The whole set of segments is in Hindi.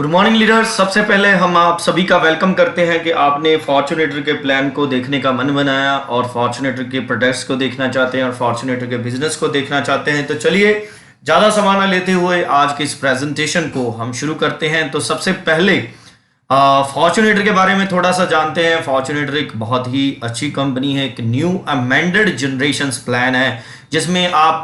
Good morning leaders. सबसे पहले हम आप सभी का वेलकम करते हैं कि आपने फॉर्च्यूनेटर के प्लान को देखने का मन बनाया और फॉर्च्यूनेटर के प्रोडक्ट्स को देखना चाहते हैं और फॉर्च्यूनेटर के बिजनेस को देखना चाहते हैं। तो चलिए ज़्यादा समय न लेते हुए आज के इस प्रेजेंटेशन को हम शुरू करते हैं। तो सबसे पहले फॉर्च्यूनेटर के बारे में थोड़ा सा जानते हैं। फॉर्च्यूनेटर एक बहुत ही अच्छी कंपनी है, एक न्यू अमेंडेड जनरेशन प्लान है जिसमें आप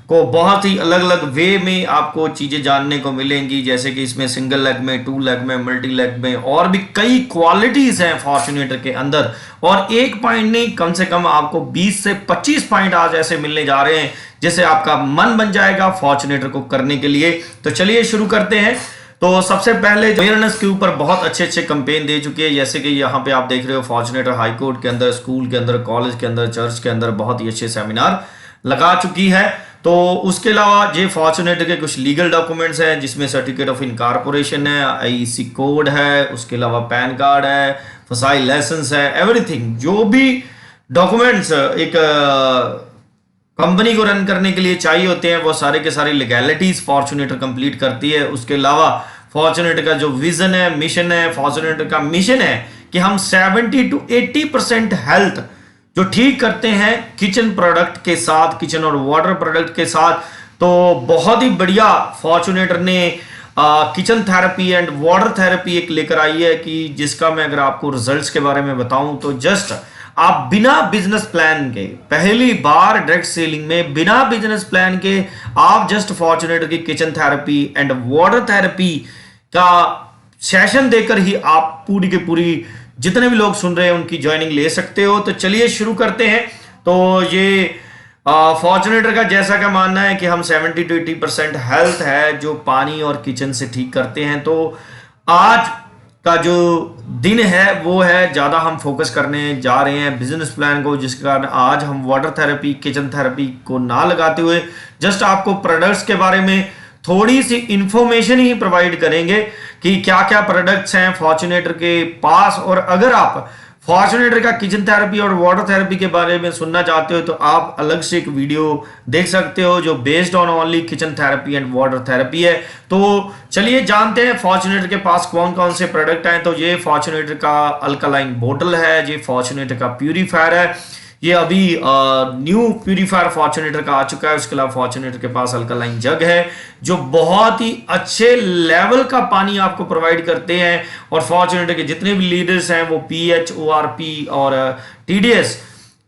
को बहुत ही अलग अलग वे में आपको चीज़ें जानने को मिलेंगी, जैसे कि इसमें सिंगल लेग में, टू लेग में, मल्टी लेग में और भी कई क्वालिटीज़ हैं फॉर्च्यूनेटर के अंदर। और एक पॉइंट नहीं, कम से कम आपको 20 से 25 पॉइंट आज ऐसे मिलने जा रहे हैं जिससे आपका मन बन जाएगा फॉर्च्यूनेटर को करने के लिए। तो चलिए शुरू करते हैं। तो सबसे पहले अवेयरनेस के ऊपर बहुत अच्छे अच्छे कैंपेन दे चुके हैं, जैसे कि यहाँ पे आप देख रहे हो फॉर्च्यूनेटर हाई कोर्ट के अंदर, स्कूल के अंदर, कॉलेज के अंदर, चर्च के अंदर बहुत ही अच्छे सेमिनार लगा चुकी है। तो उसके अलावा ये फॉर्च्यूनेटर के कुछ लीगल डॉक्यूमेंट्स हैं जिसमें सर्टिफिकेट ऑफ इनकॉर्पोरेशन है, आईसी कोड है, उसके अलावा पैन कार्ड है, फसाई लाइसेंस है, एवरीथिंग जो भी डॉक्यूमेंट्स एक कंपनी को रन करने के लिए चाहिए होते हैं वो सारे के सारे लीगैलिटीज फॉर्च्यूनेटर कंप्लीट करती है। उसके अलावा फॉर्च्यूनेटर का जो विजन है, मिशन है, फॉर्च्यूनेटर का मिशन है कि हम 70 to 80% हेल्थ जो ठीक करते हैं किचन प्रोडक्ट के साथ, किचन और वाटर प्रोडक्ट के साथ। तो बहुत ही बढ़िया फॉर्च्यूनेटर ने kitchen therapy and water therapy एक लेकर आई है कि जिसका मैं अगर आपको रिजल्ट्स के बारे में बताऊं तो जस्ट आप बिना बिजनेस प्लान के, पहली बार डायरेक्ट सेलिंग में बिना बिजनेस प्लान के आप जस्ट फॉर्च्यूनेटर की kitchen therapy and water therapy का सेशन देकर ही आप पूरी की पूरी जितने भी लोग सुन रहे हैं उनकी ज्वाइनिंग ले सकते हो। तो चलिए शुरू करते हैं। तो ये फॉर्च्यूनेटर का जैसा का मानना है कि हम 70 to 80% हेल्थ है जो पानी और किचन से ठीक करते हैं। तो आज का जो दिन है वो है ज़्यादा हम फोकस करने जा रहे हैं बिजनेस प्लान को, जिसके कारण आज हम वाटर थेरेपी, किचन थेरेपी को ना लगाते हुए जस्ट आपको प्रोडक्ट्स के बारे में थोड़ी सी इंफॉर्मेशन ही प्रोवाइड करेंगे कि क्या क्या प्रोडक्ट्स हैं फॉर्च्यूनेटर के पास। और अगर आप फॉर्च्यूनेटर का किचन थेरेपी और वाटर थेरेपी के बारे में सुनना चाहते हो तो आप अलग से एक वीडियो देख सकते हो जो based on only kitchen therapy and water therapy है। तो चलिए जानते हैं फॉर्च्यूनेटर के पास कौन कौन से प्रोडक्ट हैं। तो ये फॉर्च्यूनेटर का अल्कलाइन बोतल है, ये फॉर्च्यूनेटर का प्यूरीफायर है, ये अभी न्यू प्यूरीफायर फॉर्च्यूनेटर का आ चुका है। उसके अलावा फॉर्च्यूनेटर के पास अल्कलाइन जग है जो बहुत ही अच्छे लेवल का पानी आपको प्रोवाइड करते हैं। और फॉर्च्यूनेटर के जितने भी लीडर्स हैं वो पीएच, ओआरपी और टीडीएस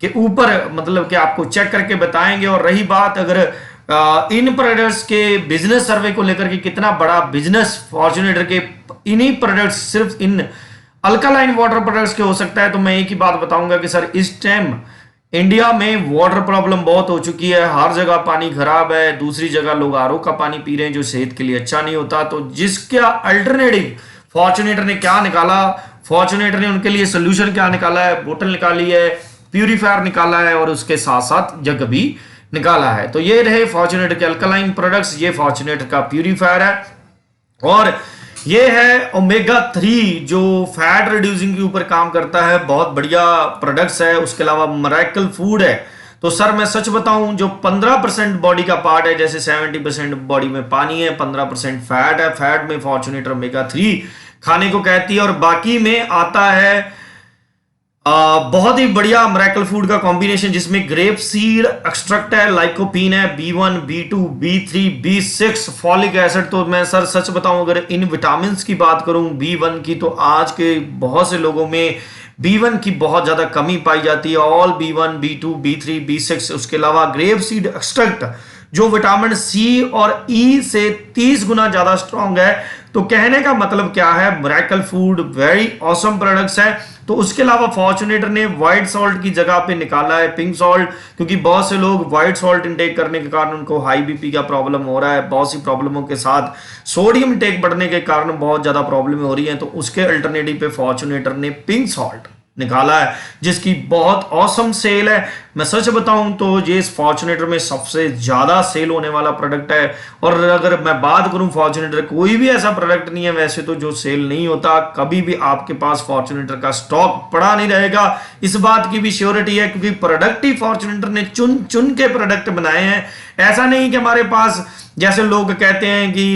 के ऊपर मतलब कि आपको चेक करके बताएंगे। और रही बात अगर इन प्रोडक्ट्स के बिजनेस सर्वे को लेकर के कितना बड़ा बिजनेस फॉर्च्यूनेटर के इन्हीं प्रोडक्ट्स, सिर्फ इन अल्कलाइन वाटर प्रोडक्ट्स के हो सकता है, तो मैं एक ही बात बताऊंगा कि सर इस टाइम इंडिया में वाटर प्रॉब्लम बहुत हो चुकी है, हर जगह पानी खराब है, दूसरी जगह लोग आरओ का पानी पी रहे हैं जो सेहत के लिए अच्छा नहीं होता। तो जिसका अल्टरनेटिव फॉर्च्यूनेटर ने क्या निकाला, फॉर्च्यूनेटर ने उनके लिए सोल्यूशन क्या निकाला है, बोतल निकाली है, प्यूरीफायर निकाला है और उसके साथ साथ जग भी निकाला है। तो ये रहे फॉर्च्यूनेटर के अल्कलाइन प्रोडक्ट्स, ये फॉर्च्यूनेटर का प्यूरीफायर है। और ये है ओमेगा 3 जो फैट रिड्यूसिंग के ऊपर काम करता है, बहुत बढ़िया प्रोडक्ट्स है। उसके अलावा मिरेकल फूड है। तो सर मैं सच बताऊं जो 15% बॉडी का पार्ट है, जैसे 70% बॉडी में पानी है, 15% फैट है, फैट में फॉर्च्यूनेटर ओमेगा 3 खाने को कहती है। और बाकी में आता है बहुत ही बढ़िया मिरेकल फूड का कॉम्बिनेशन जिसमें ग्रेप सीड एक्सट्रैक्ट है, लाइकोपीन है, B1, B2, B3, B6, folic acid. तो मैं सर सच बताऊं अगर इन विटामिन की बात करूं B1 की, तो आज के बहुत से लोगों में B1 की बहुत ज्यादा कमी पाई जाती है। All B1, B2, B3, B6। उसके अलावा ग्रेप सीड एक्सट्रैक्ट जो विटामिन सी और ई से 30 गुना ज्यादा स्ट्रॉन्ग है। तो कहने का मतलब क्या है, miracle food very awesome products है। तो उसके अलावा फॉर्च्यूनेटर ने व्हाइट सॉल्ट की जगह पे निकाला है पिंक सॉल्ट, क्योंकि बहुत से लोग व्हाइट सॉल्ट इंटेक करने के कारण उनको हाई बीपी का प्रॉब्लम हो रहा है, बहुत सी प्रॉब्लमों के साथ सोडियम इंटेक बढ़ने के कारण बहुत ज्यादा प्रॉब्लम हो रही है। तो उसके अल्टरनेटिव पे फॉर्च्यूनेटर ने पिंक सॉल्ट निकाला है जिसकी बहुत ऑसम सेल है। मैं सच बताऊं तो ये इस फॉर्च्यूनेटर में सबसे ज्यादा सेल होने वाला प्रोडक्ट है। और अगर मैं बात करूं फॉर्च्यूनेटर, कोई भी ऐसा प्रोडक्ट नहीं है वैसे तो जो सेल नहीं होता, कभी भी आपके पास फॉर्च्यूनेटर का स्टॉक पड़ा नहीं रहेगा, इस बात की भी श्योरिटी है, क्योंकि प्रोडक्ट ही फॉर्च्यूनेटर ने चुन चुन के प्रोडक्ट बनाए हैं। ऐसा नहीं कि हमारे पास जैसे लोग कहते हैं कि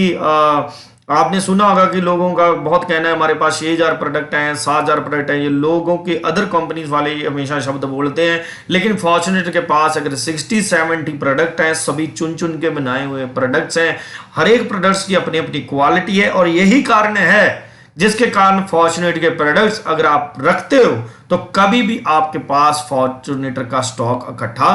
आपने सुना होगा कि लोगों का बहुत कहना है हमारे पास 6,000 प्रोडक्ट हैं, 7,000 प्रोडक्ट हैं। ये लोगों के अदर कंपनीज वाले ये हमेशा शब्द बोलते हैं, लेकिन फॉर्चुनेट के पास अगर 60-70 प्रोडक्ट हैं, सभी चुन चुन के बनाए हुए प्रोडक्ट्स हैं। हर एक प्रोडक्ट्स की अपनी अपनी क्वालिटी है और यही कारण है जिसके कारण फॉर्चुनेट के प्रोडक्ट्स अगर आप रखते हो तो कभी भी आपके पास फॉर्चुनेटर का स्टॉक इकट्ठा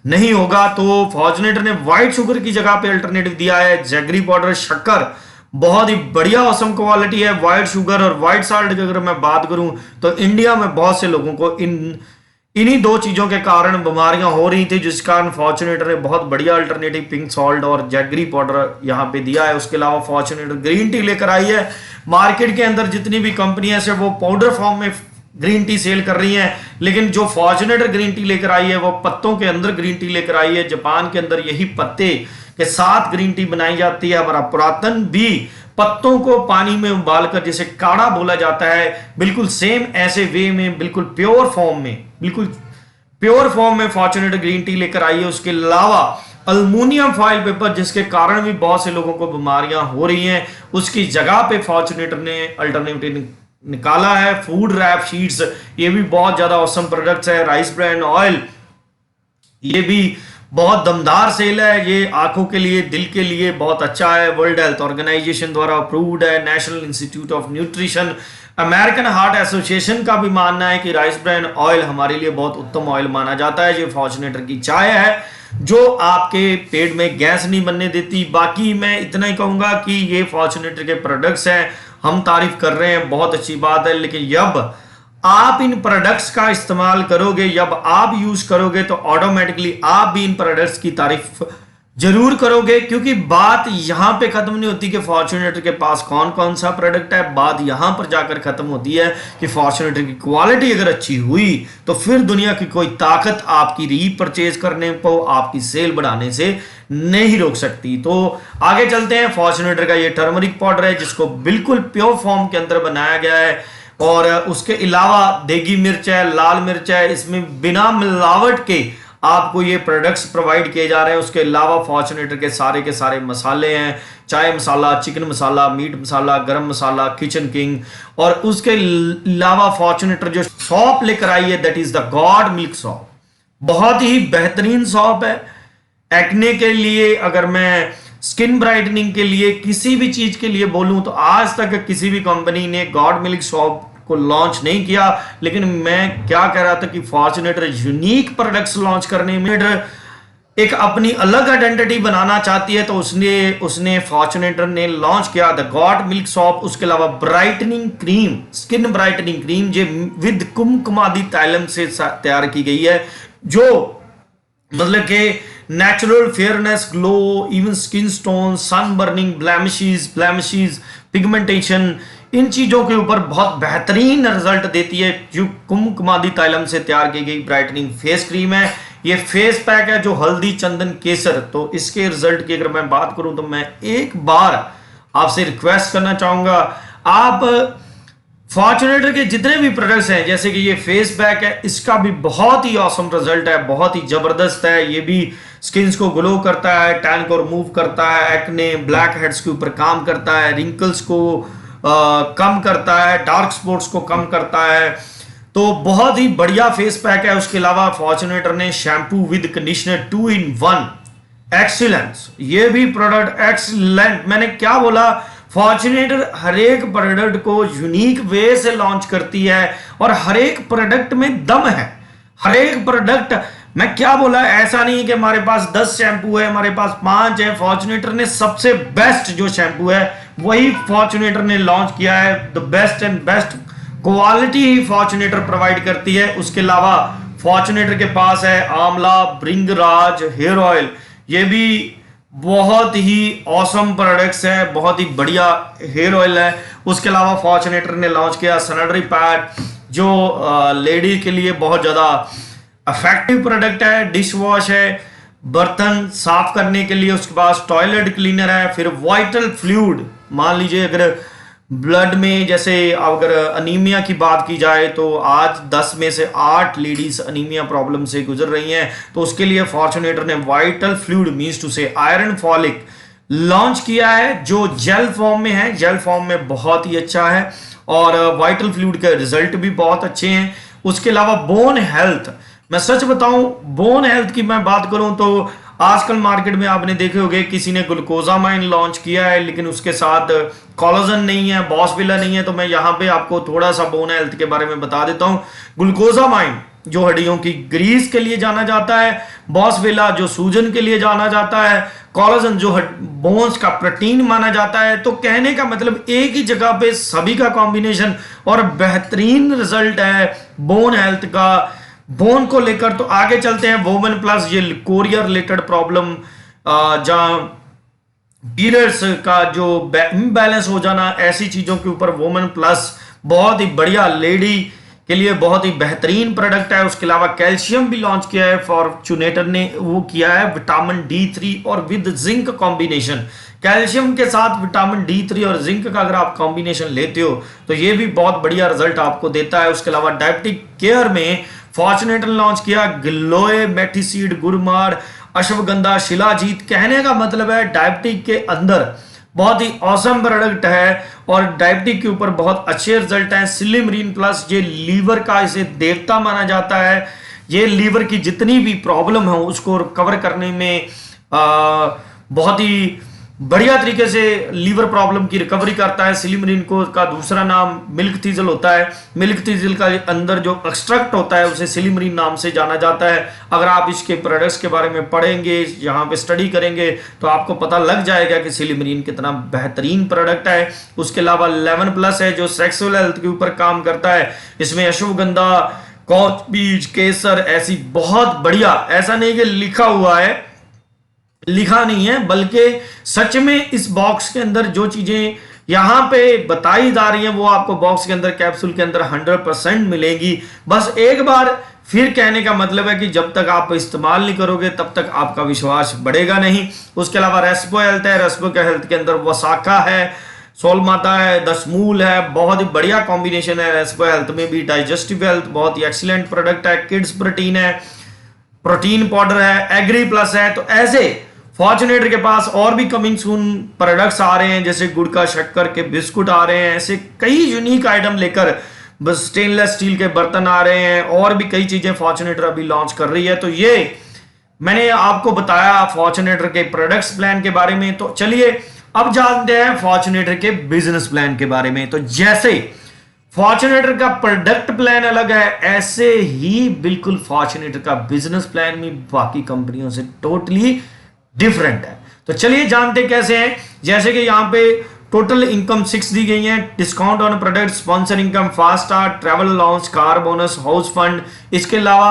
नहीं होगा। तो फॉर्चुनेटर ने व्हाइट शुगर की जगह पे अल्टरनेटिव दिया है जैगरी पाउडर, शक्कर। बहुत ही बढ़िया औसम क्वालिटी है। व्हाइट शुगर और व्हाइट साल्ट की अगर मैं बात करूं तो इंडिया में बहुत से लोगों को इन्हीं दो चीजों के कारण बीमारियां हो रही थी, जिस कारण फॉर्चुनेटर ने बहुत बढ़िया अल्टरनेटिव पिंक सॉल्ट और जैगरी पाउडर यहां पे दिया है। उसके अलावा फॉर्चुनेटर ग्रीन टी लेकर आई है। मार्केट के अंदर जितनी भी कंपनियां से वो पाउडर फॉर्म में ग्रीन टी सेल कर रही हैं, लेकिन जो फॉर्चुनेटर ग्रीन टी लेकर आई है वो पत्तों के अंदर ग्रीन टी लेकर आई है। जापान के अंदर यही पत्ते के साथ ग्रीन टी बनाई जाती है। हमारा पुरातन भी पत्तों को पानी में उबालकर जिसे काढ़ा बोला जाता है, बिल्कुल सेम ऐसे वे में, बिल्कुल प्योर फॉर्म में फॉर्चुनेटर ग्रीन टी लेकर आई है। उसके अलावा अल्मुनियम फॉइल पेपर, जिसके कारण भी बहुत से लोगों को बीमारियां हो रही हैं, उसकी जगह पे फॉर्चुनेटर ने अल्टरनेटिव निकाला है। फूड रैप शीट्स, ये भी बहुत ज्यादा औसम प्रोडक्ट्स है। राइस ब्रांड ऑयल, ये भी बहुत दमदार सेल है। ये आंखों के लिए, दिल के लिए बहुत अच्छा है। वर्ल्ड हेल्थ ऑर्गेनाइजेशन द्वारा अप्रूव्ड है। National institute of nutrition, American heart association का भी मानना है कि राइस ब्रांड ऑयल हमारे लिए बहुत उत्तम ऑयल माना जाता है। ये फॉर्चुनेटर की चाय है जो आपके पेट में गैस नहीं बनने देती। बाकी मैं इतना ही कहूंगा कि ये फॉर्चुनेटर के प्रोडक्ट्स हैं, हम तारीफ कर रहे हैं, बहुत अच्छी बात है। लेकिन जब आप इन प्रोडक्ट्स का इस्तेमाल करोगे, जब आप यूज करोगे, तो ऑटोमेटिकली आप भी इन प्रोडक्ट्स की तारीफ जरूर करोगे। क्योंकि बात यहां पे खत्म नहीं होती कि फॉर्चुनेटर के पास कौन कौन सा प्रोडक्ट है, बात यहां पर जाकर खत्म होती है कि फॉर्चुनेटर की क्वालिटी अगर अच्छी हुई तो फिर दुनिया की कोई ताकत आपकी रीपरचेज करने को, आपकी सेल बढ़ाने से नहीं रोक सकती। तो आगे चलते हैं। फॉर्चुनेटर का ये टर्मरिक पाउडर है जिसको बिल्कुल प्योर फॉर्म के अंदर बनाया गया है, और उसके अलावा देगी मिर्च है, लाल मिर्च है, इसमें बिना मिलावट के आपको ये प्रोडक्ट्स प्रोवाइड किए जा रहे हैं। उसके अलावा फॉर्चुनेटर के सारे मसाले हैं, चाय मसाला, चिकन मसाला, मीट मसाला, गरम मसाला, किचन किंग। और उसके अलावा फॉर्चुनेटर जो सॉप लेकर आई है, that is the God milk shop. बहुत ही बेहतरीन सॉप है एक्ने के लिए। अगर मैं स्किन ब्राइटनिंग के लिए, किसी भी चीज के लिए बोलूं तो आज तक किसी भी कंपनी ने गॉड मिल्क सॉप को लॉन्च नहीं किया। लेकिन मैं क्या कह रहा था कि फॉर्चुनेटर यूनिक प्रोडक्ट्स लॉन्च करने में एक अपनी अलग आइडेंटिटी बनाना चाहती है, तो उसने फॉर्चुनेटर ने लॉन्च किया द गॉड मिल्क सॉप। उसके अलावा brightening cream, skin brightening cream जो विद कुमकुमादी तैलम से तैयार की गई है, जो मतलब कि natural fairness, glow, even skin tone, sun burning, blemishes, pigmentation, इन चीजों के ऊपर बहुत बेहतरीन रिजल्ट देती है। जो कुमकुमादी तैलम से तैयार की गई ब्राइटनिंग फेस क्रीम है। ये फेस पैक है जो हल्दी, चंदन, केसर। तो इसके रिजल्ट की अगर मैं बात करूं तो मैं एक बार आपसे रिक्वेस्ट करना चाहूंगा, आप फॉर्चुनेटर के जितने भी प्रोडक्ट्स हैं, जैसे कि ये फेस पैक है, इसका भी बहुत ही ऑसम रिजल्ट है, बहुत ही जबरदस्त है। ये भी स्किन्स को ग्लो करता है, टैन को रिमूव करता है, एक्ने, ब्लैक हेड्स के ऊपर काम करता है, रिंकल्स को कम करता है, डार्क स्पॉट्स को कम करता है। तो बहुत ही बढ़िया फेस पैक है। उसके अलावा फॉर्चुनेटर ने shampoo with conditioner 2 in 1 excellence, ये भी प्रोडक्ट एक्सीलेंट। मैंने क्या बोला, फॉर्चुनेटर हर एक प्रोडक्ट को यूनिक वे से लॉन्च करती है और हर एक प्रोडक्ट में दम है। हर एक प्रोडक्ट, मैं क्या बोला, ऐसा नहीं कि हमारे पास 10 शैम्पू है, हमारे पास 5 है। फॉर्चुनेटर ने सबसे बेस्ट जो शैम्पू है वही फॉर्चुनेटर ने लॉन्च किया है। The best and best quality ही फॉर्चुनेटर प्रोवाइड करती है। उसके अलावा फॉर्चुनेटर के पास है आंवला भृंगराज हेयर ऑयल, ये भी बहुत ही ऑसम प्रोडक्ट्स है, बहुत ही बढ़िया हेयर ऑयल है। उसके अलावा फॉर्चुनेटर ने लॉन्च किया सैनिटरी पैड, जो लेडी के लिए बहुत ज्यादा इफेक्टिव प्रोडक्ट है। डिश वॉश है, बर्तन साफ करने के लिए। उसके बाद टॉयलेट क्लीनर है। फिर वाइटल फ्लूइड, मान लीजिए अगर ब्लड में, जैसे अगर अनीमिया की बात की जाए तो आज 10 में से 8 लेडीज अनीमिया प्रॉब्लम से गुजर रही हैं, तो उसके लिए फॉर्चुनेटर ने वाइटल फ्लूइड मींस टू से आयरन फॉलिक लॉन्च किया है जो जेल फॉर्म में है, जेल फॉर्म में बहुत ही अच्छा है और वाइटल फ्लूइड के रिजल्ट भी बहुत अच्छे हैं। उसके अलावा बोन हेल्थ, मैं सच बताऊं बोन हेल्थ की मैं बात करूं तो आजकल मार्केट में आपने देखे होंगे किसी ने ग्लूकोजामाइन लॉन्च किया है लेकिन उसके साथ कोलाजन नहीं है, बॉसविला नहीं है। तो मैं यहां पे आपको थोड़ा सा बोन हेल्थ के बारे में बता देता हूं। ग्लूकोजामाइन जो हड्डियों की ग्रीस के लिए जाना जाता है, बॉसविला जो सूजन के लिए जाना जाता है, कोलाजन जो बोन्स का प्रोटीन माना जाता है। तो कहने का मतलब एक ही जगह पे सभी का कॉम्बिनेशन और बेहतरीन रिजल्ट है बोन हेल्थ का। बोन को लेकर तो आगे चलते हैं। वोमेन प्लस, ये कोरियर रिलेटेड प्रॉब्लम जहां पीरियड्स का जो इम्बैलेंस हो जाना, ऐसी चीजों के ऊपर वोमेन प्लस बहुत ही बढ़िया, लेडी के लिए बहुत ही बेहतरीन प्रोडक्ट है। उसके अलावा कैल्शियम भी लॉन्च किया है फॉर्च्यूनेटर ने, वो किया है विटामिन D3 और विद जिंक कॉम्बिनेशन। कैल्शियम के साथ विटामिन D3 और जिंक का अगर आप कॉम्बिनेशन लेते हो तो ये भी बहुत बढ़िया रिजल्ट आपको देता है। उसके अलावा डायबिटिक केयर में फॉर्च्यूनेटर लॉन्च किया ग्लोए, मेटिसीड, गुरमार, अश्वगंधा, शिलाजीत। कहने का मतलब है डायबिटिक के अंदर बहुत ही औसम प्रोडक्ट है और डायबिटिक के ऊपर बहुत अच्छे रिजल्ट हैं। सिलिमरीन प्लस, ये लीवर का इसे देवता माना जाता है। ये लीवर की जितनी भी प्रॉब्लम है उसको कवर करने में बहुत ही बढ़िया तरीके से लीवर प्रॉब्लम की रिकवरी करता है। सिलिमरीन को का दूसरा नाम मिल्क थीजल होता है। मिल्क थीजल का अंदर जो एक्सट्रैक्ट होता है उसे सिलिमरीन नाम से जाना जाता है। अगर आप इसके प्रोडक्ट्स के बारे में पढ़ेंगे, यहाँ पे स्टडी करेंगे तो आपको पता लग जाएगा कि सिलिमरीन कितना बेहतरीन प्रोडक्ट है। उसके अलावा 11 प्लस है जो सेक्सुअल हेल्थ के ऊपर काम करता है। इसमें अश्वगंधा, कौच बीज, केसर, ऐसी बहुत बढ़िया, ऐसा नहीं कि लिखा हुआ है, लिखा नहीं है बल्कि सच में इस बॉक्स के अंदर जो चीजें यहां पे बताई जा रही हैं वो आपको बॉक्स के अंदर, कैप्सूल के अंदर 100% मिलेगी। बस एक बार फिर कहने का मतलब है कि जब तक आप इस्तेमाल नहीं करोगे तब तक आपका विश्वास बढ़ेगा नहीं। उसके अलावा रेस्पो हेल्थ है, रेस्पो के हेल्थ के अंदर वसाखा है, सोलमाता है, दशमूल है, बहुत ही बढ़िया कॉम्बिनेशन है। रेस्पो हेल्थ में भी डाइजेस्टिव हेल्थ बहुत ही एक्सीलेंट प्रोडक्ट है। किड्स प्रोटीन है, प्रोटीन पाउडर है, एग्री प्लस है। तो ऐसे फॉर्च्यूनेटर के पास और भी कमिंग सून प्रोडक्ट्स आ रहे हैं, जैसे गुड़ का शक्कर के बिस्कुट आ रहे हैं। ऐसे कई यूनिक आइटम लेकर बस स्टेनलेस स्टील के बर्तन आ रहे हैं और भी कई चीजें फॉर्च्यूनेटर अभी लॉन्च कर रही है। तो ये मैंने आपको बताया फॉर्च्यूनेटर के प्रोडक्ट्स प्लान के बारे में। तो चलिए अब जानते हैं फॉर्च्यूनेटर के बिजनेस प्लान के बारे में। तो जैसे फॉर्च्यूनेटर का प्रोडक्ट प्लान अलग है, ऐसे ही बिल्कुल फॉर्च्यूनेटर का बिजनेस प्लान भी बाकी कंपनियों से टोटली डिफरेंट है। तो चलिए जानते कैसे हैं। जैसे कि यहाँ पे टोटल इनकम 6 दी गई है, discount on product, sponsor income, fast start, travel allowance, car bonus, house fund. इसके अलावा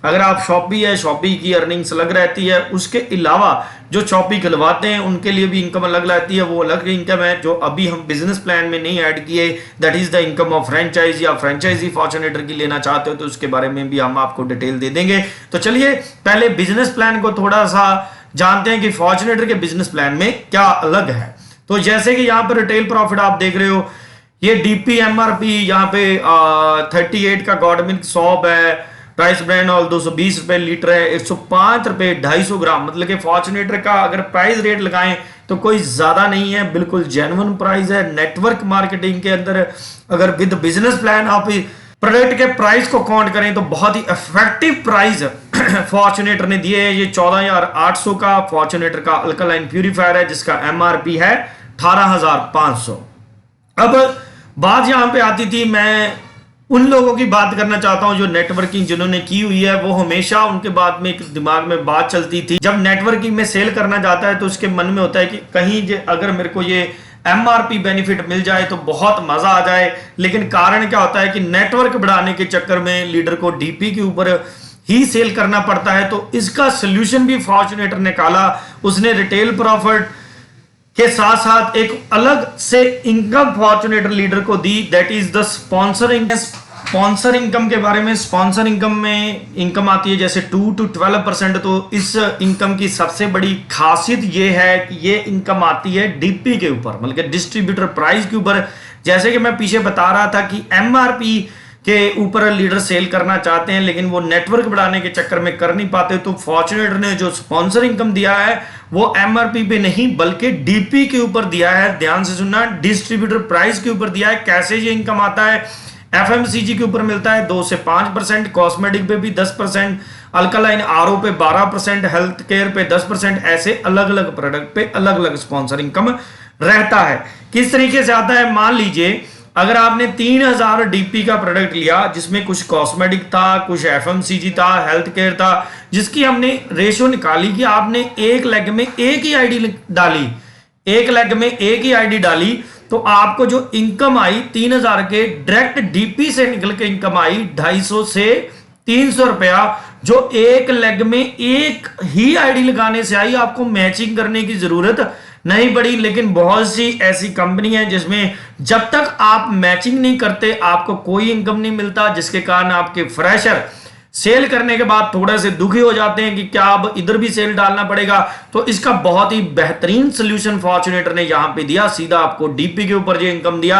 अगर आप शॉपी है, शॉपी की अर्निंग्स अलग रहती है। उसके अलावा जो शॉपी खुलवाते हैं उनके लिए भी इनकम अलग रहती है, वो अलग इनकम है जो अभी हम बिजनेस प्लान में नहीं ऐड किए। That is the income of franchisee. या फ्रेंचाइजी फॉर्च्यूनेटर की लेना चाहते हो तो उसके बारे में भी हम आपको डिटेल दे देंगे। तो चलिए पहले बिजनेस प्लान को थोड़ा सा जानते हैं कि फॉर्च्यूनेटर के बिजनेस प्लान में क्या अलग है। तो जैसे कि यहाँ पर रिटेल प्रॉफिट आप देख रहे हो, ये डीपी एमआरपी यहाँ पे 38 का गॉड मिल्क सॉप है, प्राइस ब्रांड ऑयल 220 रुपए लीटर है, 105 रुपए 250 ग्राम। मतलब कि फॉर्च्यूनेटर का अगर प्राइस रेट लगाएं तो कोई ज्यादा नहीं है, बिल्कुल जेन्युइन प्राइस है। नेटवर्क मार्केटिंग के अंदर अगर विद बिजनेस प्लान आप प्रोडक्ट के प्राइस को काउंट करें तो बहुत ही इफेक्टिव प्राइस फॉर्च्यूनेटर ने दिए हैं। ये 14,800 का फॉर्च्यूनेटर का अल्कलाइन प्यूरिफायर है जिसका एमआरपी है 18,500। अब बात यहां पे आती थी, मैं उन लोगों की बात करना चाहता हूं जो नेटवर्किंग जिन्होंने की हुई है। वो हमेशा उनके बाद में एक दिमाग में बात चलती थी, जब नेटवर्किंग में सेल करना जाता है तो उसके मन में होता है कि कहीं अगर मेरे को ये एमआरपी बेनिफिट मिल जाए तो बहुत मजा आ जाए। लेकिन कारण क्या होता है कि नेटवर्क बढ़ाने के चक्कर में लीडर को डीपी के ऊपर ही सेल करना पड़ता है। तो इसका सोल्यूशन भी फॉर्च्यूनेटर ने निकाला। उसने रिटेल प्रॉफिट के साथ साथ एक अलग से इनकम फॉर्च्यूनेटर लीडर को दी, that is the sponsoring. Sponsor income के बारे में, स्पॉन्सर इनकम में इनकम आती है जैसे 2 to 12%। तो इस इनकम की सबसे बड़ी खासियत ये है कि ये इनकम आती है डीपी के ऊपर, मतलब कि डिस्ट्रीब्यूटर प्राइस के ऊपर। जैसे कि मैं पीछे बता रहा था कि एमआरपी के ऊपर लीडर सेल करना चाहते हैं लेकिन वो नेटवर्क बढ़ाने के चक्कर में कर नहीं पाते, तो फॉर्च्यूनेटर ने जो स्पॉन्सर इनकम दिया है वो एमआरपी पे नहीं बल्कि डीपी के ऊपर दिया है। ध्यान से सुनना, डिस्ट्रीब्यूटर प्राइस के ऊपर दिया है। कैसे ये इनकम आता है? एफएमसीजी के ऊपर मिलता है 2 से 5%, कॉस्मेटिक पे भी 10%, अल्कालाइन आरओ पे 12%, हेल्थ केयर पे 10%, ऐसे अलग अलग प्रोडक्ट पे अलग अलग स्पॉन्सर इनकम रहता है। किस तरीके से आता है? मान लीजिए अगर आपने 3000 डीपी का प्रोडक्ट लिया जिसमें कुछ कॉस्मेटिक था, कुछ एफएमसीजी था, हेल्थ केयर था, जिसकी हमने रेशियो निकाली कि आपने एक लेग में एक ही आईडी डाली, एक लेग में एक ही आईडी डाली, तो आपको जो इनकम आई 3000 के डायरेक्ट डीपी से निकल के इनकम आई 250 से 300 रुपया, जो एक लेग में एक ही आईडी लगाने से आई। आपको मैचिंग करने की जरूरत नहीं पड़ी। लेकिन बहुत सी ऐसी कंपनी है जिसमें जब तक आप मैचिंग नहीं करते आपको कोई इनकम नहीं मिलता, जिसके कारण आपके फ्रेशर सेल करने के बाद थोड़े से दुखी हो जाते हैं कि क्या अब इधर भी सेल डालना पड़ेगा। तो इसका बहुत ही बेहतरीन सोल्यूशन फॉर्च्यूनेटर ने यहां पे दिया, सीधा आपको डीपी के ऊपर जो इनकम दिया।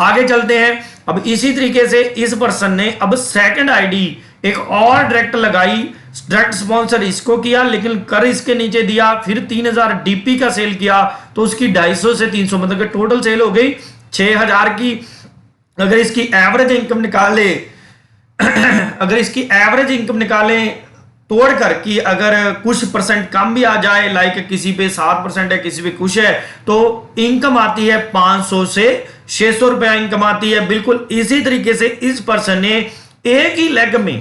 आगे चलते हैं। अब इसी तरीके से इस पर्सन ने अब सेकंड आईडी एक और डायरेक्ट लगाई, डायरेक्ट स्पॉन्सर इसको किया, लेकिन कर इसके नीचे दिया, फिर 3000 डीपी का सेल किया, तो उसकी 250 से 300 मतलब कि टोटल सेल हो गई 6000 की। अगर इसकी एवरेज इनकम निकाले अगर इसकी एवरेज इनकम निकालें तोड़ कर कि अगर कुछ परसेंट कम भी आ जाए, लाइक किसी पे 7% है, किसी पे कुछ है, तो इनकम आती है 500 से 600 रुपया इनकम आती है। बिल्कुल इसी तरीके से इस पर्सन ने एक ही लेग में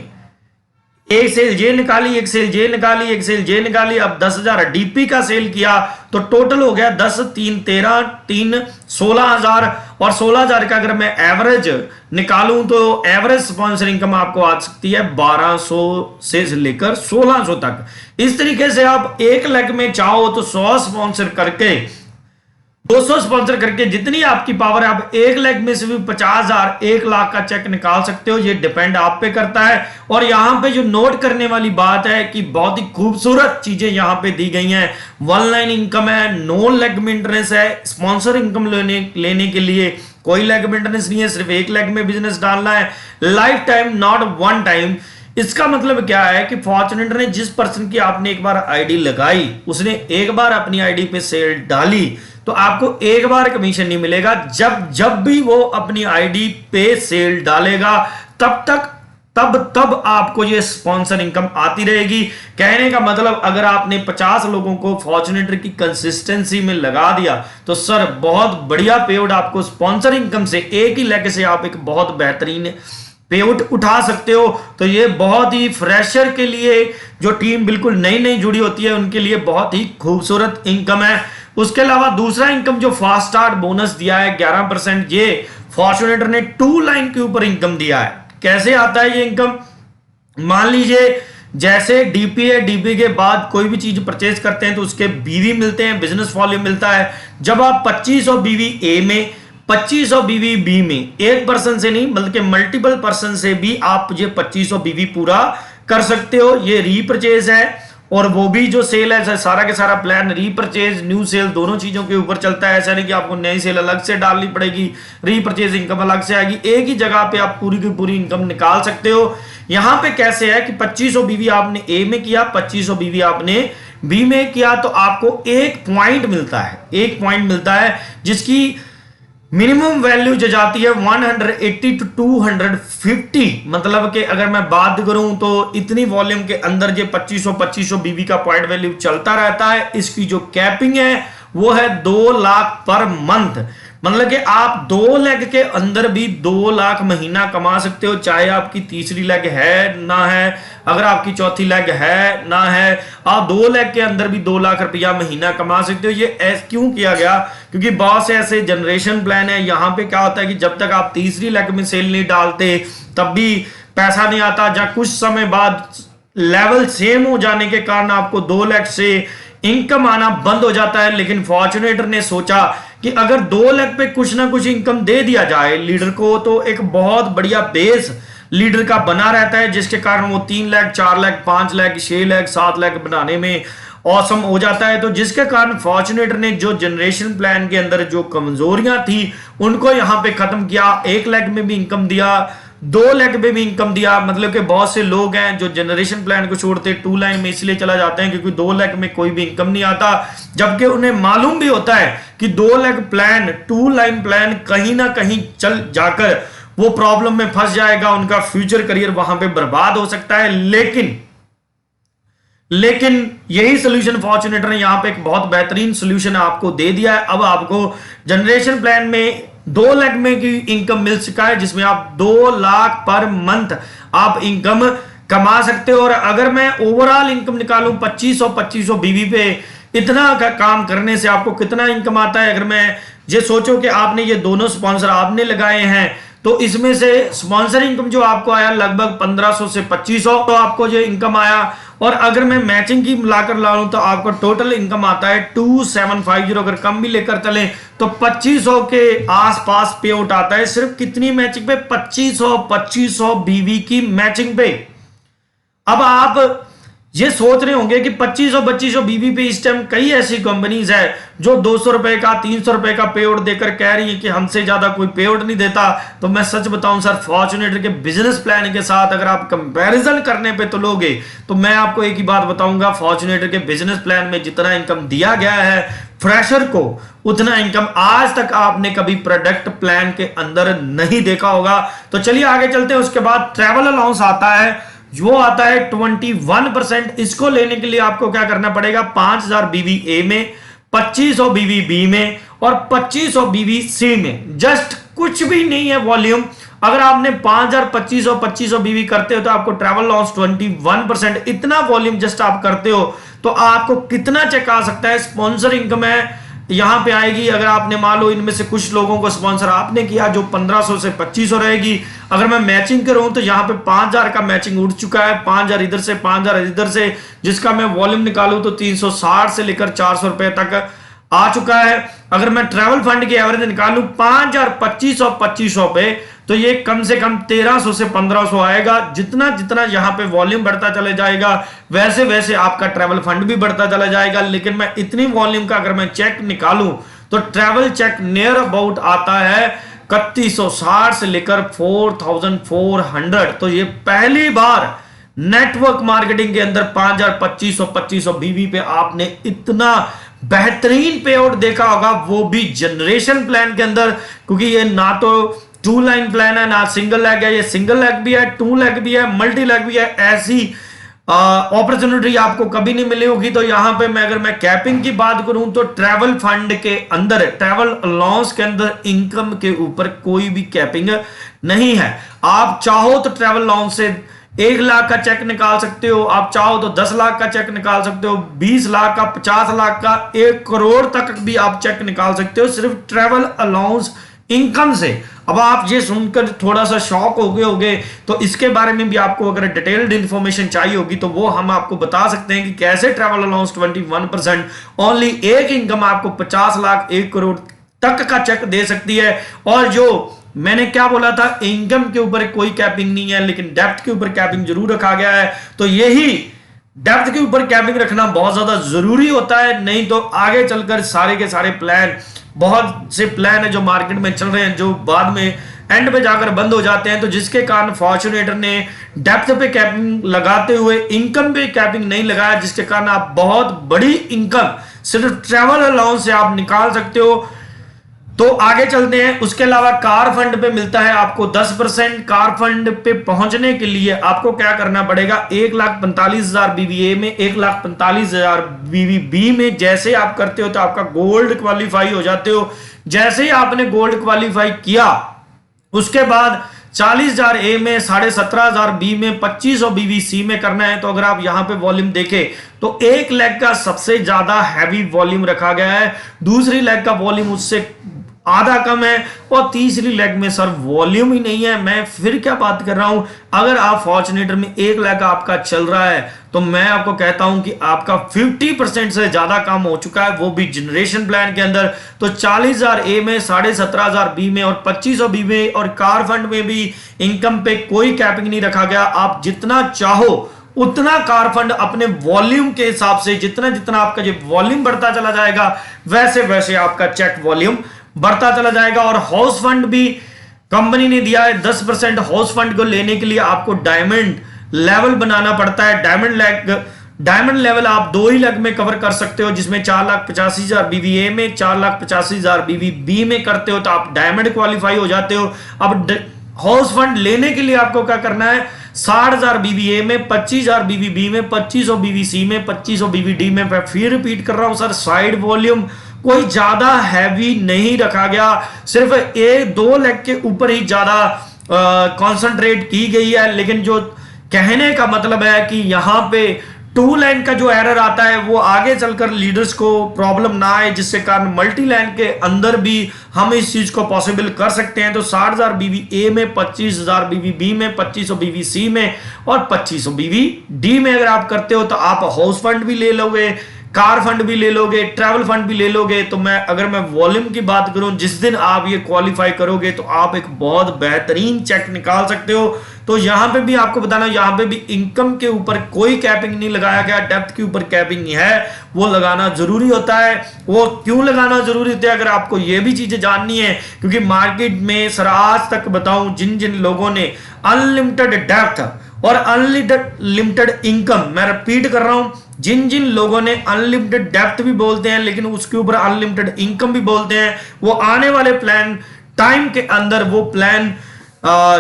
एक सेल जे निकाली, एक सेल जे निकाली, एक सेल जे निकाली, अब 10,000 डीपी का सेल किया, तो टोटल हो गया 10 3 13 3 16,000। और 16,000 का अगर मैं एवरेज निकालूं तो एवरेज स्पॉन्सर इनकम आपको आ सकती है 1200 से लेकर 1600 तक। इस तरीके से आप एक लेग में चाहो तो 100 स्पॉन्सर करके 200 स्पॉन्सर करके जितनी आपकी पावर है, आप एक लेग में से भी 50,000 1 लाख का चेक निकाल सकते हो। ये डिपेंड आप पे करता है। और यहां पे जो नोट करने वाली बात है कि बहुत ही खूबसूरत चीजें यहां पे दी गई हैं। 1 लाइन इनकम है, नो लेग मेंटेनेंस है। स्पॉन्सर इनकम लेने के लिए कोई लेग मेंटेनेंस नहीं है, सिर्फ एक लेग में बिजनेस डालना है। Life time not one time. इसका मतलब क्या है कि फॉर्च्यूनेटर ने जिस पर्सन की आपने एक बार आईडी लगाई, उसने एक बार अपनी आईडी पे सेल डाली, तो आपको एक बार कमीशन नहीं मिलेगा। जब भी वो अपनी आईडी पे सेल डालेगा तब आपको ये स्पॉन्सर इनकम आती रहेगी। कहने का मतलब अगर आपने 50 लोगों को फॉर्च्यूनेटर की कंसिस्टेंसी में लगा दिया तो सर बहुत बढ़िया पेआउट आपको स्पॉन्सर इनकम से, एक ही लेग से आप एक बहुत बेहतरीन पेआउट उठा सकते हो। तो ये बहुत ही फ्रेशर के लिए, जो टीम बिल्कुल नई जुड़ी होती है, उनके लिए बहुत ही खूबसूरत इनकम है। उसके अलावा दूसरा इनकम जो फास्ट स्टार्ट बोनस दिया है 11%, ये फॉर्च्यूनेटर ने 2 लाइन के ऊपर इनकम दिया है। कैसे आता है ये इनकम? मान लीजिए जैसे डीपी है, डीपी के बाद कोई भी चीज परचेज करते हैं तो उसके बीवी मिलते हैं, बिजनेस वॉल्यूम मिलता है। जब आप 2500 बीवी ए में, 2500 बीवी बी में, एक पर्सन से नहीं बल्कि मल्टीपल पर्सन से भी आप ये 2500 बीवी पूरा कर सकते हो। ये रीपरचेज है और वो भी जो सेल है, सारा के सारा प्लान रीपरचेज न्यू सेल दोनों चीजों के ऊपर चलता है। ऐसा नहीं कि आपको नई सेल अलग से डालनी पड़ेगी, रीपरचेज इनकम अलग से आएगी। एक ही जगह पे आप पूरी की पूरी इनकम निकाल सकते हो। यहां पे कैसे है कि 2500 बीवी आपने ए में किया, 2500 बीवी आपने बी में किया, तो आपको एक पॉइंट मिलता है, एक पॉइंट मिलता है जिसकी मिनिमम वैल्यू जो जाती है 180 टू 250। मतलब कि अगर मैं बात करूं तो इतनी वॉल्यूम के अंदर जो 2500 बीवी का पॉइंट वैल्यू चलता रहता है। इसकी जो कैपिंग है वो है 2 लाख पर मंथ। मतलब कि आप 2 लेग के अंदर भी 2 लाख महीना कमा सकते हो, चाहे आपकी तीसरी लेग है ना है, अगर आपकी चौथी लेग है ना है, आप 2 लेग के अंदर भी 2 लाख रुपया महीना कमा सकते हो। ये क्यों किया गया? क्योंकि बहुत से ऐसे जनरेशन प्लान है, यहां पे क्या होता है कि जब तक आप तीसरी लेग में सेल नहीं डालते तब भी पैसा नहीं आता, या कुछ समय बाद लेवल सेम हो जाने के कारण आपको 2 लेग से इनकम आना बंद हो जाता है। लेकिन फॉर्च्यूनेटर ने सोचा कि अगर 2 लाख पे कुछ ना कुछ इनकम दे दिया जाए लीडर को, तो एक बहुत बढ़िया बेस लीडर का बना रहता है, जिसके कारण वो 3 लाख 4 लाख 5 लाख 6 लाख 7 लाख बनाने में औसम हो जाता है। तो जिसके कारण फॉर्च्यूनेटर ने जो जनरेशन प्लान के अंदर जो कमजोरियां थी उनको यहां पे खत्म किया। 1 लाख में भी इनकम दिया, 2 लाख में भी इनकम दिया। मतलब कि बहुत से लोग हैं जो जनरेशन प्लान को छोड़ते 2 लाइन में इसलिए चला जाते हैं क्योंकि 2 लाख में कोई भी इनकम नहीं आता, जबकि उन्हें मालूम भी होता है कि 2 लाख प्लान 2 लाइन प्लान कहीं ना कहीं चल जाकर वो प्रॉब्लम में फंस जाएगा, उनका फ्यूचर करियर वहां पे बर्बाद हो सकता है। लेकिन यही सोल्यूशन फॉर्च्यूनेटर ने यहां पे एक बहुत बेहतरीन सोल्यूशन आपको दे दिया है। अब आपको जनरेशन प्लान में 2 लाख में की इनकम मिल चुका है, जिसमें आप 2 लाख पर मंथ आप इनकम कमा सकते हो। और अगर मैं ओवरऑल इनकम निकालूं 2500 बीवी पे, इतना का काम करने से आपको कितना इनकम आता है। अगर मैं ये सोचो कि आपने ये दोनों स्पॉन्सर आपने लगाए हैं, तो इसमें से स्पॉन्सर इनकम जो आपको आया लगभग 1500 से 2500 तो आपको जो इनकम आया। और अगर मैं मैचिंग की मिलाकर लाऊं तो आपको टोटल इनकम आता है 2750। अगर कम भी लेकर चले तो 2500 के आसपास पे आउट आता है। सिर्फ कितनी मैचिंग पे? 2500 बीवी की मैचिंग पे। अब आप ये सोच रहे होंगे कि 2500 बीवी पे इस टाइम कई ऐसी कंपनीज है जो 200 रुपए का 300 रुपए का पे आउट देकर कह रही है कि हमसे ज्यादा कोई पे आउट नहीं देता। तो मैं सच बताऊं सर, फॉर्च्यूनेटर के बिजनेस प्लान के साथ अगर आप कंपैरिजन करने पे तो लोगे, तो मैं आपको एक ही बात बताऊंगा, फॉर्च्यूनेटर के बिजनेस प्लान में जितना इनकम दिया गया है फ्रेशर को, उतना इनकम आज तक आपने कभी प्रोडक्ट प्लान के अंदर नहीं देखा होगा। तो चलिए आगे चलते हैं। उसके बाद ट्रैवल अलाउंस आता है, वो आता है 21%। इसको लेने के लिए आपको क्या करना पड़ेगा? 5000 बीवी ए में, 2500 बीवी बी में और 2500 बीवी सी में। जस्ट कुछ भी नहीं है वॉल्यूम। अगर आपने 5000 2500 बीवी करते हो तो आपको ट्रैवल लॉस 21%, इतना वॉल्यूम जस्ट आप करते हो तो आपको कितना चेक आ सकता है? स्पॉन्सर इनकम है यहां पे आएगी। अगर आपने मान लो इनमें से कुछ लोगों को स्पॉन्सर आपने किया जो 1500 से 2500 रहेगी। अगर मैं मैचिंग करूं तो यहां पे 5000 का मैचिंग उड़ चुका है, 5000 इधर से 5000 इधर से, जिसका मैं वॉल्यूम निकालूं तो 360 से लेकर 400 रुपए तक आ चुका है। अगर मैं ट्रैवल फंड की एवरेज निकालूं 5000 2500 पे, तो ये कम से कम 1300 से 1500 आएगा। जितना जितना यहां पे वॉल्यूम बढ़ता चले जाएगा वैसे वैसे आपका ट्रैवल फंड भी बढ़ता चला जाएगा। लेकिन मैं इतनी वॉल्यूम का अगर मैं चेक निकालूं तो ट्रैवल चेक नियर अबाउट आता है 3160 से लेकर 4400। तो ये पहली बार नेटवर्क मार्केटिंग के अंदर 5000 2500 बीवी पे आपने इतना बेहतरीन पे आउट देखा होगा, वो भी जनरेशन प्लान के अंदर। क्योंकि ये ना तो 2 लाइन प्लान है ना सिंगल लेग है, ये सिंगल लेग भी है, 2 लेग भी है, मल्टी लेग भी है। ऐसी अपॉर्चुनिटी आपको कभी नहीं मिली होगी। तो यहां पे अगर मैं कैपिंग की बात करूं तो ट्रैवल फंड के अंदर, ट्रैवल अलाउंस के अंदर इनकम के ऊपर कोई भी कैपिंग नहीं है। आप चाहो तो ट्रैवल अलाउंस से 1 लाख का चेक निकाल सकते हो, आप चाहो तो 10 लाख का चेक निकाल सकते हो, 20 लाख का, 50 लाख का, 1 करोड़ तक भी आप चेक निकाल सकते हो सिर्फ ट्रैवल अलाउंस इनकम से। अब आप ये सुनकर थोड़ा सा शॉक हो गए होंगे, तो इसके बारे में भी आपको अगर डिटेल्ड इंफॉर्मेशन चाहिए होगी तो वो हम आपको बता सकते हैं कि कैसे ट्रैवल अलाउंस 21% ओनली एक इनकम आपको 50 लाख 1 करोड़ तक का चेक दे सकती है। और जो मैंने क्या बोला था, इनकम के ऊपर कोई कैपिंग नहीं है, लेकिन डेप्थ के ऊपर कैपिंग जरूर रखा गया है। तो यही डेप्थ के ऊपर कैपिंग रखना बहुत ज्यादा जरूरी होता है, नहीं तो आगे चलकर सारे के सारे प्लान, बहुत से प्लान है जो मार्केट में चल रहे हैं जो बाद में एंड पे जाकर बंद हो जाते हैं। तो जिसके कारण फॉर्च्यूनेटर ने डेप्थ पे कैपिंग लगाते हुए इनकम पे कैपिंग नहीं लगाया, जिसके कारण आप बहुत बड़ी इनकम सिर्फ ट्रैवल अलाउंस से आप निकाल सकते हो। तो आगे चलते हैं। उसके अलावा कार फंड पे मिलता है आपको 10%। कार फंड पे पहुंचने के लिए आपको क्या करना पड़ेगा? 1,45,000 बीवीए में, 1,45,000 बीवी बी में जैसे आप करते हो तो आपका गोल्ड क्वालिफाई हो जाते हो। जैसे ही आपने गोल्ड क्वालिफाई किया उसके बाद 40,000 ए में, 17,500 बी में, 2500 बीवी सी में करना है। तो अगर आप यहां पे वॉल्यूम देखें तो एक लेग का सबसे ज्यादा हैवी वॉल्यूम रखा गया है, दूसरी लेग का वॉल्यूम उससे आधा कम है और तीसरी लेग में सर वॉल्यूम ही नहीं है। मैं फिर क्या बात कर रहा हूं, अगर आप फॉर्च्यूनेटर में एक लेग आपका चल रहा है तो मैं आपको कहता हूं कि आपका 50% से ज्यादा काम हो चुका है, वो भी जनरेशन प्लान के अंदर। तो 40,000 ए में, 17,500 बी में और 2500 बी में, और कार फंड में भी इनकम पे कोई कैपिंग नहीं रखा गया। आप जितना चाहो उतना कार फंड अपने वॉल्यूम के हिसाब से, जितना जितना आपका जो वॉल्यूम बढ़ता चला जाएगा वैसे वैसे आपका चेक वॉल्यूम बढ़ता चला जाएगा। और हाउस फंड भी कंपनी ने दिया है 10% हाउस फंड को लेने के लिए आपको डायमंड लेवल बनाना पड़ता है। डायमंड लेवल आप 2 ही लाख में कवर कर सकते हो, जिसमें 4,85,000 BVA में, 4,85,000 BVB में करते हो तो आप डायमंड क्वालिफाई हो जाते हो। अब हाउस फंड लेने के लिए आपको क्या करना है, 60,000 BVA में, 25,000 BVB में, 2500 BVC में, 2500 BVD में। मैं फिर रिपीट कर रहा हूं सर, साइड वॉल्यूम कोई ज्यादा हैवी नहीं रखा गया, सिर्फ 2 लाख के ऊपर ही ज्यादा कंसंट्रेट की गई है। लेकिन जो कहने का मतलब है कि यहां पे 2 लाइन का जो एरर आता है वो आगे चलकर लीडर्स को प्रॉब्लम ना आए, जिससे कारण मल्टी लाइन के अंदर भी हम इस चीज को पॉसिबल कर सकते हैं। तो 60,000 BVA में, 25,000 BVB में, 2500 BVC में और 2500 BVD में अगर आप करते हो तो आप हाउस फंड भी ले लोगे, कार फंड भी ले लोगे, ट्रैवल फंड भी ले लोगे। तो अगर मैं वॉल्यूम की बात करूं, जिस दिन आप ये क्वालिफाई करोगे तो आप एक बहुत बेहतरीन चेक निकाल सकते हो। तो यहां पे भी आपको बताना, यहां पे भी इनकम के ऊपर कोई कैपिंग नहीं लगाया गया, डेप्थ के ऊपर कैपिंग है, वो लगाना जरूरी होता है। वो क्यों लगाना जरूरी होता है, अगर आपको ये भी चीजें जाननी है, क्योंकि मार्केट में सर आज तक बताऊं, जिन जिन लोगों ने अनलिमिटेड डेप्थ और अनलिमिटेड इनकम, मैं रिपीट कर रहा हूं, जिन जिन लोगों ने अनलिमिटेड डेप्थ भी बोलते हैं लेकिन उसके ऊपर अनलिमिटेड इनकम भी बोलते हैं, वो आने वाले प्लान टाइम के अंदर वो प्लान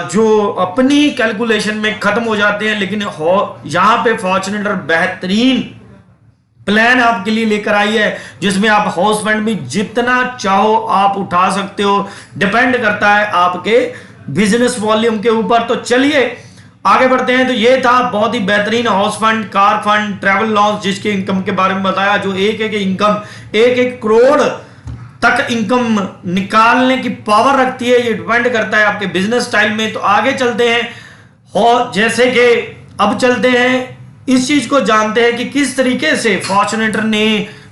जो अपनी कैलकुलेशन में खत्म हो जाते हैं। लेकिन यहां पे फॉर्च्यूनेटर बेहतरीन प्लान आपके लिए लेकर आई है, जिसमें आप हाउस फंड में जितना चाहो आप उठा सकते हो, डिपेंड करता है आपके बिजनेस वॉल्यूम के ऊपर। तो चलिए आगे बढ़ते हैं। तो ये था बहुत ही बेहतरीन house fund, car fund, travel loans, जिसके इनकम के बारे में बताया, जो एक इनकम 1 करोड़ तक इनकम निकालने की पावर रखती है। ये डिपेंड करता है आपके बिजनेस स्टाइल में। तो आगे चलते हैं, और जैसे कि अब चलते हैं इस चीज को जानते हैं कि किस तरीके से फॉर्च्यूनेटर ने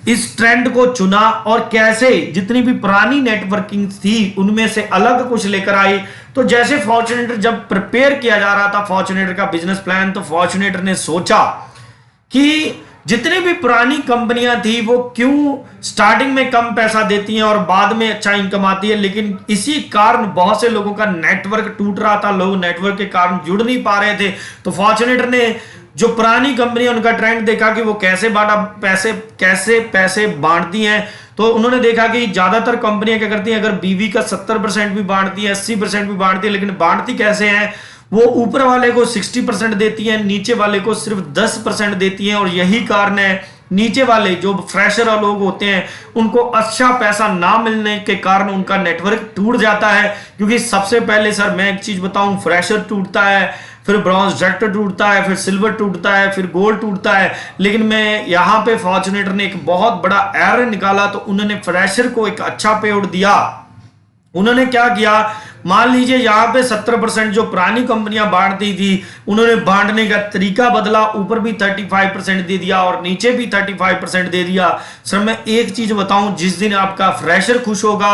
इस ट्रेंड को चुना और कैसे जितनी भी पुरानी नेटवर्किंग थी उनमें से अलग कुछ लेकर आई। तो जैसे फॉर्च्यूनेटर जब प्रिपेयर किया जा रहा था फॉर्च्यूनेटर का बिजनेस प्लान, तो फॉर्च्यूनेटर ने सोचा कि जितनी भी पुरानी कंपनियां थी वो क्यों स्टार्टिंग में कम पैसा देती हैं और बाद में अच्छा इनकम आती है। लेकिन इसी कारण बहुत से लोगों का नेटवर्क टूट रहा था, लोग नेटवर्क के कारण जुड़ नहीं पा रहे थे। तो फॉर्च्यूनेटर ने जो पुरानी कंपनी उनका ट्रेंड देखा कि वो कैसे पैसे बांटती हैं। तो उन्होंने देखा कि ज्यादातर कंपनियां क्या करती हैं, अगर बीवी का 70% भी बांटती है, 80% भी बांटती है, लेकिन बांटती कैसे हैं, वो ऊपर वाले को 60% देती हैं, नीचे वाले को सिर्फ 10% देती हैं। और यही कारण है, नीचे वाले जो फ्रेशर लोग होते हैं उनको अच्छा पैसा ना मिलने के कारण उनका नेटवर्क टूट जाता है। क्योंकि सबसे पहले सर मैं एक चीज बताऊं, फ्रेशर टूटता है, फिर ब्रॉन्ज डायरेक्टर टूटता है, फिर सिल्वर टूटता है, फिर गोल्ड टूटता है। लेकिन मैं यहां पे फॉर्च्यूनेटर ने एक बहुत बड़ा एरर निकाला, तो उन्होंने फ्रेशर को एक अच्छा पे आउट दिया। उन्होंने क्या किया, मान लीजिए यहां पे 70% जो पुरानी कंपनियां बांटती थी, उन्होंने बांटने का तरीका बदला, ऊपर भी 35% दे दिया और नीचे भी 35% दे दिया। सर मैं एक चीज बताऊं, जिस दिन आपका फ्रेशर खुश होगा,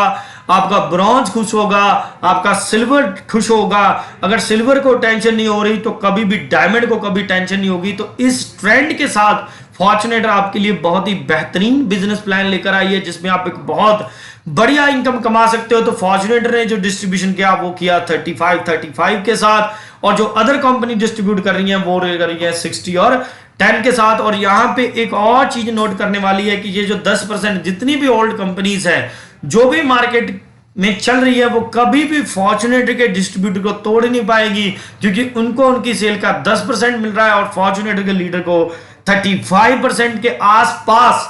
आपका ब्रॉन्ज खुश होगा, आपका सिल्वर खुश होगा, अगर सिल्वर को टेंशन नहीं हो रही तो कभी भी डायमंड को कभी टेंशन नहीं होगी। तो इस ट्रेंड के साथ फॉर्च्यूनेटर आपके लिए बहुत ही बेहतरीन बिजनेस प्लान लेकर आई है, जिसमें आप एक बहुत बढ़िया इनकम कमा सकते हो। तो फॉर्च्यूनेटर ने जो डिस्ट्रीब्यूशन किया वो किया 35 के साथ, और जो अदर कंपनी डिस्ट्रीब्यूट कर रही है वो कर रही है 60 और 10 के साथ। और यहां पे एक और चीज नोट करने वाली है कि ये जो 10% जितनी भी ओल्ड कंपनीज है जो भी मार्केट में चल रही है, वो कभी भी फॉर्च्यूनेटर के डिस्ट्रीब्यूटर को तोड़ नहीं पाएगी, क्योंकि उनको उनकी सेल का 10% मिल रहा है और फॉर्च्यूनेटर के लीडर को 35% के आसपास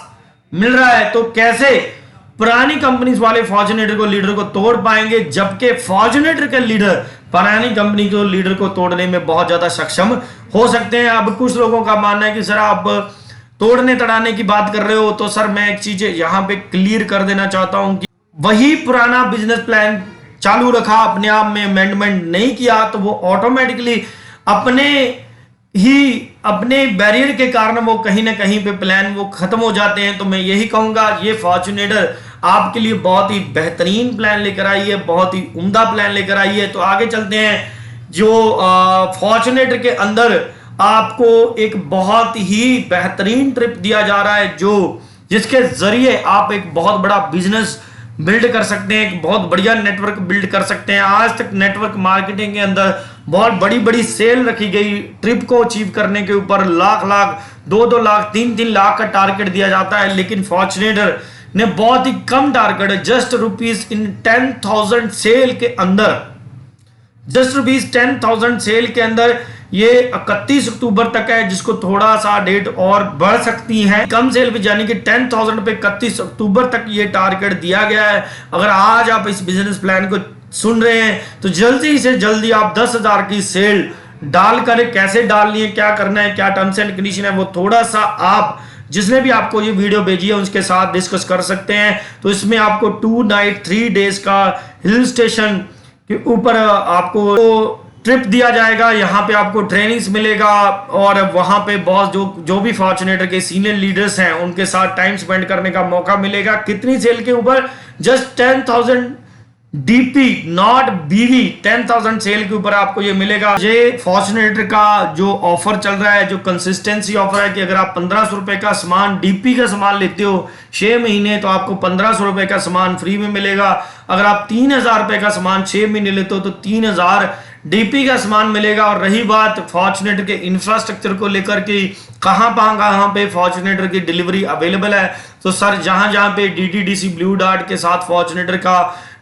मिल रहा है। तो कैसे पुरानी कंपनीज वाले फॉर्च्यूनेटर को लीडर को तोड़ पाएंगे, जबकि फॉर्च्यूनेटर के लीडर पुरानी कंपनी को लीडर को तोड़ने में बहुत ज्यादा सक्षम हो सकते हैं। अब कुछ लोगों का मानना है कि सर आप तोड़ने तड़ाने की बात कर रहे हो, तो सर मैं एक चीज यहां पे क्लियर कर देना चाहता हूं कि वही पुराना बिजनेस प्लान चालू रखा, अपने आप में अमेंडमेंट नहीं किया, तो वो ऑटोमेटिकली अपने बैरियर के कारण वो कहीं ना कहीं पे प्लान वो खत्म हो जाते हैं। तो मैं यही कहूंगा, ये फॉर्च्यूनेटर आपके लिए बहुत ही बेहतरीन प्लान लेकर आई है, बहुत ही उम्दा प्लान लेकर आई है। तो आगे चलते हैं, जो फॉर्च्यूनेटर के अंदर आपको एक बहुत ही बेहतरीन ट्रिप दिया जा रहा है, जिसके जरिए आप एक बहुत बड़ा बिजनेस बिल्ड कर सकते हैं, एक बहुत बढ़िया नेटवर्क बिल्ड कर सकते हैं। आज तक नेटवर्क मार्केटिंग के अंदर बहुत बड़ी बड़ी सेल रखी गई, ट्रिप को अचीव करने के ऊपर लाख लाख, 2-2 लाख, 3-3 लाख का टारगेट दिया जाता है, लेकिन फॉर्च्यूनेटर ने बहुत ही कम target, just rupees in 10,000 sale के अंदर, जस्ट रुपीज 10,000 सेल के अंदर ये 31 अक्टूबर तक है, जिसको थोड़ा सा डेट और बढ़ सकती है कम सेल पे, यानी कि 10,000 पे 31 अक्टूबर तक ये टारगेट दिया गया है। अगर आज आप इस बिजनेस प्लान को सुन रहे हैं तो जल्दी से जल्दी आप 10,000 की सेल डालकर, कैसे डालनी है, क्या करना है, क्या टर्म्स एंड कंडीशन है, वो थोड़ा सा आप जिसने भी आपको ये वीडियो भेजी है उसके साथ डिस्कस कर सकते हैं। तो इसमें आपको 2 नाइट 3 डेज का हिल स्टेशन के ऊपर आपको ट्रिप दिया जाएगा, यहाँ पे आपको ट्रेनिंग्स मिलेगा और वहां पे बॉस जो भी फॉर्च्यूनेटर के सीनियर लीडर्स हैं उनके साथ टाइम स्पेंड करने का मौका मिलेगा। कितनी सेल के ऊपर? जस्ट 10,000 डीपी, नॉट बीवी, 10,000 सेल के ऊपर आपको ये मिलेगा। ये फॉर्च्यूनेटर का जो ऑफर चल रहा है, जो कंसिस्टेंसी ऑफर है कि अगर आप 1,500 रुपए का सामान, डीपी का सामान लेते हो 6 महीने, तो आपको 1,500 रुपए का सामान फ्री में मिलेगा। अगर आप 3,000 रुपए का सामान 6 महीने लेते हो तो 3,000 डीपी का सामान मिलेगा। और रही बात फॉर्च्यूनेटर के इंफ्रास्ट्रक्चर को लेकर के, कहां पे फॉर्च्यूनेटर की डिलीवरी अवेलेबल है, तो सर जहां पे डीटीडीसी ब्लू डार्ट के साथ फॉर्च्यूनेटर का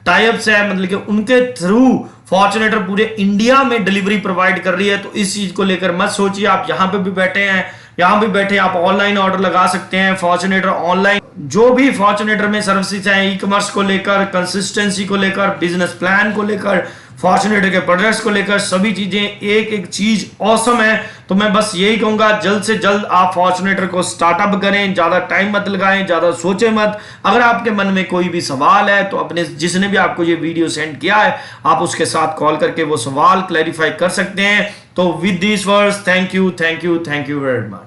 टाइप्स है, मतलब कि उनके थ्रू फॉर्च्यूनेटर पूरे इंडिया में डिलीवरी प्रोवाइड कर रही है। तो इस चीज को लेकर मत सोचिए, आप यहाँ पे भी बैठे हैं, यहाँ भी बैठे आप ऑनलाइन ऑर्डर लगा सकते हैं। फॉर्च्यूनेटर ऑनलाइन जो भी फॉर्च्यूनेटर में सर्विसेज हैं, ई कॉमर्स को लेकर, कंसिस्टेंसी को लेकर, बिजनेस प्लान को लेकर, फॉर्च्यूनेटर के प्रोडक्ट्स को लेकर, सभी चीजें एक एक चीज ऑसम है। तो मैं बस यही कहूंगा, जल्द से जल्द आप फॉर्च्यूनेटर को स्टार्टअप करें, ज्यादा टाइम मत लगाएं, ज्यादा सोचे मत। अगर आपके मन में कोई भी सवाल है तो अपने जिसने भी आपको ये वीडियो सेंड किया है आप उसके साथ कॉल करके वो सवाल क्लैरिफाई कर सकते हैं। तो with this words, thank you very much.